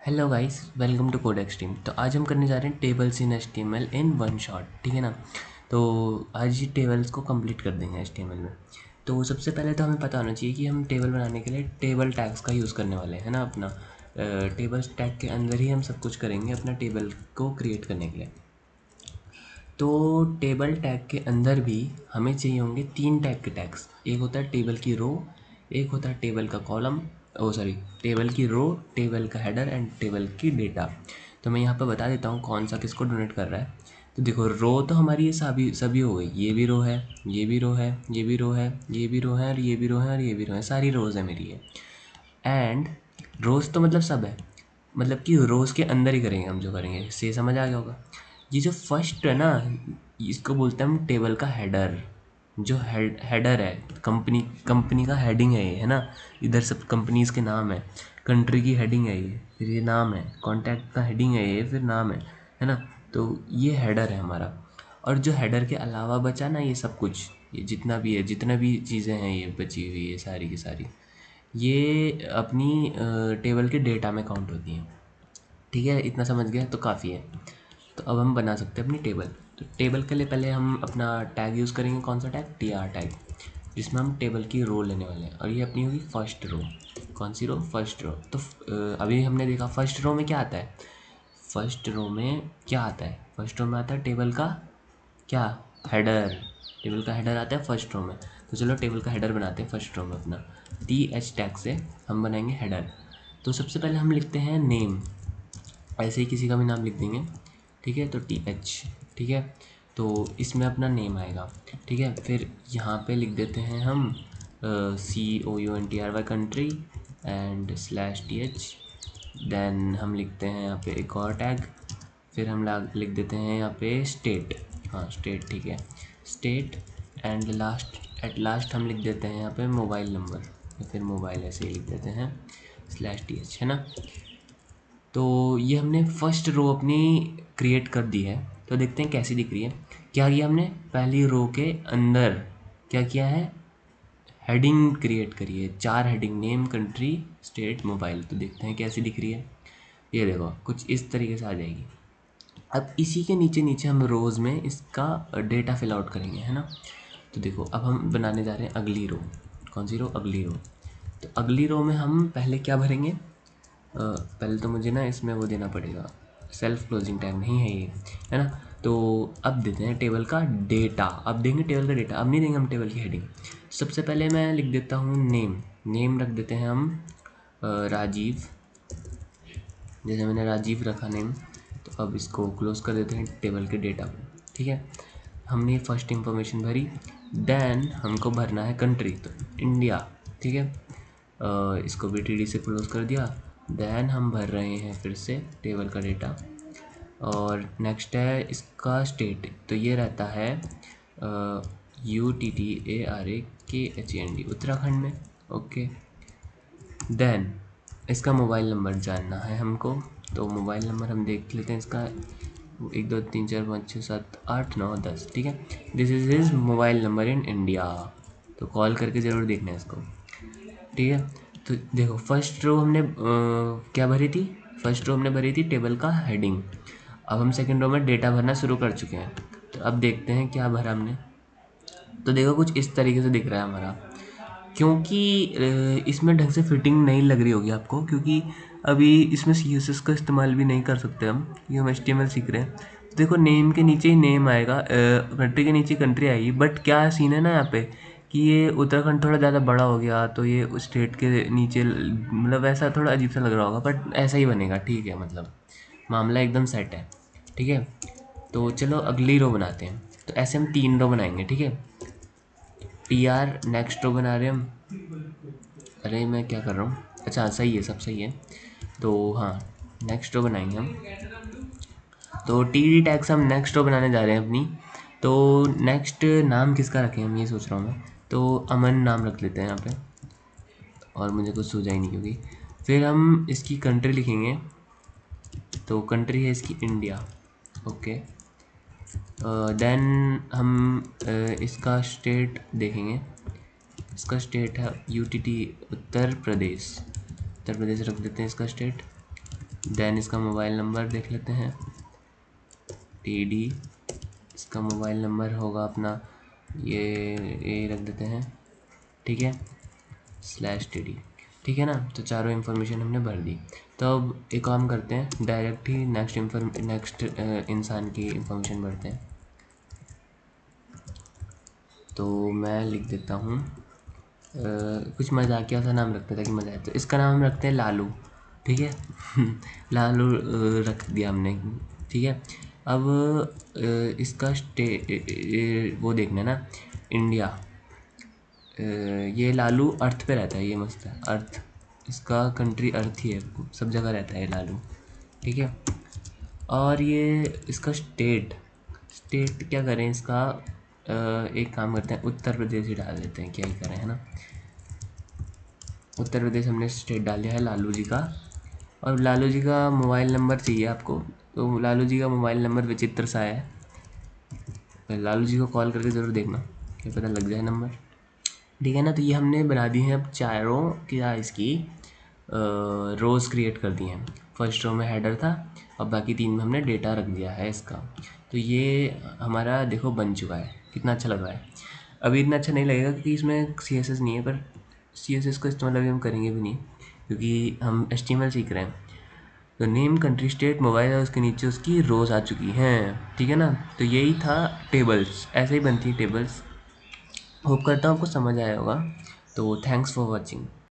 Hello guys, welcome to Code Extreme. तो आज हम करने जा रहे हैं tables in HTML in one shot, ठीक है ना। तो आज ये टेबल्स को कंप्लीट कर देंगे एचटीएमएल में। तो सबसे पहले तो हमें पता होना चाहिए कि हम टेबल बनाने के लिए टेबल टैग्स का यूज़ करने वाले हैं ना। अपना टेबल टैग के अंदर ही हम सब कुछ करेंगे अपना टेबल को क्रिएट करने के लिए। तो टेबल टैग के अंदर भी हमें चाहिए होंगे तीन टाइप के टैग्स। एक होता है टेबल की रो, एक होता है टेबल का कॉलम, टेबल की रो, टेबल का हेडर एंड टेबल की डेटा। तो मैं यहाँ पर बता देता हूँ कौन सा किसको डोनेट कर रहा है। तो देखो, रो तो हमारी ये सभी सभी हो गई। ये भी रो है, ये भी रो है, ये भी रो है, ये भी रो है, और ये भी रो है, और ये भी रो है। सारी रोज़ है मेरी ये। एंड रोज़ तो मतलब सब है, मतलब कि रोज़ के अंदर ही करेंगे हम जो करेंगे। इससे समझ आ गया होगा। ये जो फर्स्ट है ना, इसको बोलते हैं हम टेबल का हेडर। जो हेडर है, कंपनी कंपनी का हेडिंग है ये, है ना। इधर सब कंपनीज़ के नाम है, कंट्री की हेडिंग है ये, फिर ये नाम है, कॉन्टैक्ट का हेडिंग है ये, फिर नाम है ना। तो ये हेडर है हमारा। और जो हेडर के अलावा बचा ना, ये सब कुछ, ये जितना भी है, जितना भी चीज़ें हैं ये बची हुई है सारी की सारी, ये अपनी टेबल के डेटा में काउंट होती हैं। ठीक है, इतना समझ गया तो काफ़ी है। तो अब हम बना सकते हैं अपनी टेबल। तो टेबल के लिए पहले हम अपना टैग यूज़ करेंगे। कौन सा टैग? टी आर टैग, जिसमें हम टेबल की रो लेने वाले हैं। और ये अपनी होगी फर्स्ट रो। कौन सी रो? First row. तो अभी हमने देखा फर्स्ट रो में क्या आता है। फर्स्ट रो में क्या आता है? फर्स्ट रो में आता है टेबल का क्या? हेडर। टेबल का हेडर आता है फर्स्ट रो में। तो चलो टेबल का हेडर बनाते हैं फर्स्ट रो में अपना। टी एच टैग से हम बनाएंगे हेडर। तो सबसे पहले हम लिखते हैं नेम, ऐसे ही किसी का भी नाम लिख देंगे। ठीक है, तो टी एच, ठीक है। तो इसमें अपना नेम आएगा। ठीक है, फिर यहाँ पे लिख देते हैं हम COUNTRY country and slash T H. Then हम लिखते हैं यहाँ पे एक और टैग। फिर हम लिख देते हैं यहाँ पे स्टेट। हाँ, स्टेट, ठीक है, स्टेट। एंड एट लास्ट हम लिख देते हैं यहाँ पे मोबाइल नंबर, या फिर मोबाइल, ऐसे ही लिख देते हैं स्लैश टी एच, है ना। तो ये हमने फर्स्ट रो अपनी क्रिएट कर दी है। तो देखते हैं कैसी दिख रही है। क्या किया हमने? पहली रो के अंदर क्या किया है? हेडिंग क्रिएट करी है, 4 heading, name, country, state, mobile. तो देखते हैं कैसी दिख रही है। ये देखो, कुछ इस तरीके से आ जाएगी। अब इसी के नीचे नीचे हम रोज़ में इसका डेटा फिल आउट करेंगे, है ना। तो देखो, अब हम बनाने जा रहे हैं अगली रो। कौन सी रो? अगली रो। तो अगली रो में हम पहले क्या भरेंगे? पहले तो मुझे ना इसमें वो देना पड़ेगा, सेल्फ क्लोजिंग टैग नहीं है ये, है ना। तो अब देते हैं टेबल का डेटा। अब देंगे टेबल का डेटा, अब नहीं देंगे हम टेबल की हेडिंग। सबसे पहले मैं लिख देता हूँ नेम। नेम रख देते हैं हम राजीव। जैसे मैंने राजीव रखा नेम, तो अब इसको क्लोज कर देते हैं टेबल के डेटा को। ठीक है, हमने फर्स्ट इंफॉर्मेशन भरी। देन हमको भरना है कंट्री, तो इंडिया। ठीक है, इसको भी TD से क्लोज कर दिया। देन हम भर रहे हैं फिर से टेबल का डेटा। और नेक्स्ट है इसका स्टेट, तो ये रहता है UTTARAKHAND, उत्तराखंड में। ओके, देन इसका मोबाइल नंबर जानना है हमको। तो मोबाइल नंबर हम देख लेते हैं इसका, 1 2 3 4 5 6 7 8 9 10। ठीक है, this is his mobile number in India. तो कॉल करके ज़रूर देखना है इसको। ठीक है, तो देखो फर्स्ट रो हमने क्या भरी थी? फर्स्ट रो हमने भरी थी टेबल का हेडिंग। अब हम सेकंड रो में डेटा भरना शुरू कर चुके हैं। तो अब देखते हैं क्या भरा हमने। तो देखो, कुछ इस तरीके से दिख रहा है हमारा। क्योंकि इसमें ढंग से फिटिंग नहीं लग रही होगी आपको, क्योंकि अभी इसमें CSS का इस्तेमाल भी नहीं कर सकते हम, क्योंकि हम HTML सीख रहे हैं। तो देखो, नेम के नीचे ही नेम आएगा, कंट्री के नीचे कंट्री आएगी। बट क्या सीन है ना यहाँ पे, कि ये उत्तराखंड थोड़ा ज़्यादा बड़ा हो गया, तो ये उस स्टेट के नीचे, मतलब ऐसा थोड़ा अजीब सा लग रहा होगा, बट ऐसा ही बनेगा। ठीक है, मतलब मामला एकदम सेट है। ठीक है, तो चलो अगली रो बनाते हैं। तो ऐसे हम 3 रो बनाएंगे। ठीक है, TR नेक्स्ट रो बना रहे हम। अरे मैं क्या कर रहा हूँ, अच्छा सही है, सब सही है। तो हाँ, नेक्स्ट रो बनाएंगे हम। तो TD टैग से हम नेक्स्ट रो बनाने जा रहे हैं अपनी। तो नेक्स्ट नाम किसका रखें हम, ये सोच रहा हूँ मैं। तो अमन नाम रख लेते हैं यहाँ पे, और मुझे कुछ सूझा ही नहीं क्योंकि। फिर हम इसकी कंट्री लिखेंगे। तो कंट्री है इसकी इंडिया। ओके, देन हम इसका स्टेट देखेंगे। इसका स्टेट है UTT, उत्तर प्रदेश। उत्तर प्रदेश रख देते हैं इसका स्टेट। देन इसका मोबाइल नंबर देख लेते हैं, TD, इसका मोबाइल नंबर होगा अपना ये रख देते हैं, ठीक है, /TD, ठीक है ना। तो चारों इन्फॉर्मेशन हमने भर दी। तो अब एक काम करते हैं, डायरेक्ट ही नेक्स्ट इंसान की इन्फॉर्मेशन भरते हैं। तो मैं लिख देता हूँ कुछ मजाकिया सा नाम रखते ताकि मज़ा आए, तो इसका नाम हम रखते हैं लालू, ठीक है। लालू रख दिया हमने, ठीक है। अब इसका वो देखना है ना, इंडिया, ये लालू अर्थ पे रहता है, ये मस्त है, अर्थ, इसका कंट्री अर्थ ही है, सब जगह रहता है ये लालू, ठीक है। और ये इसका स्टेट क्या करें इसका, एक काम करते हैं, उत्तर प्रदेश ही डाल देते हैं, क्या ही करें, है ना। उत्तर प्रदेश हमने स्टेट डाल दिया है लालू जी का। और लालू जी का मोबाइल नंबर चाहिए आपको, तो लालू जी का मोबाइल नंबर विचित्र सा है, लालू जी को कॉल करके ज़रूर देखना, क्या पता लग जाए नंबर, ठीक है ना। तो ये हमने बना दी हैं अब चारों क्या इसकी रोज़ क्रिएट कर दी हैं। फर्स्ट रो में हेडर था, और बाकी 3 में हमने डेटा रख दिया है इसका। तो ये हमारा देखो बन चुका है, कितना अच्छा लग रहा है। अभी इतना अच्छा नहीं लगेगा क्योंकि इसमें CSS नहीं है, पर CSS को इस्तेमाल अभी हम करेंगे भी नहीं क्योंकि हम HTML सीख रहे हैं। तो नेम, कंट्री, स्टेट, मोबाइल, और उसके नीचे उसकी रोज़ आ चुकी हैं, ठीक है ना। तो यही था टेबल्स, ऐसे ही बनती है टेबल्स। होप करता हूँ आपको समझ आया होगा। तो थैंक्स फॉर वॉचिंग।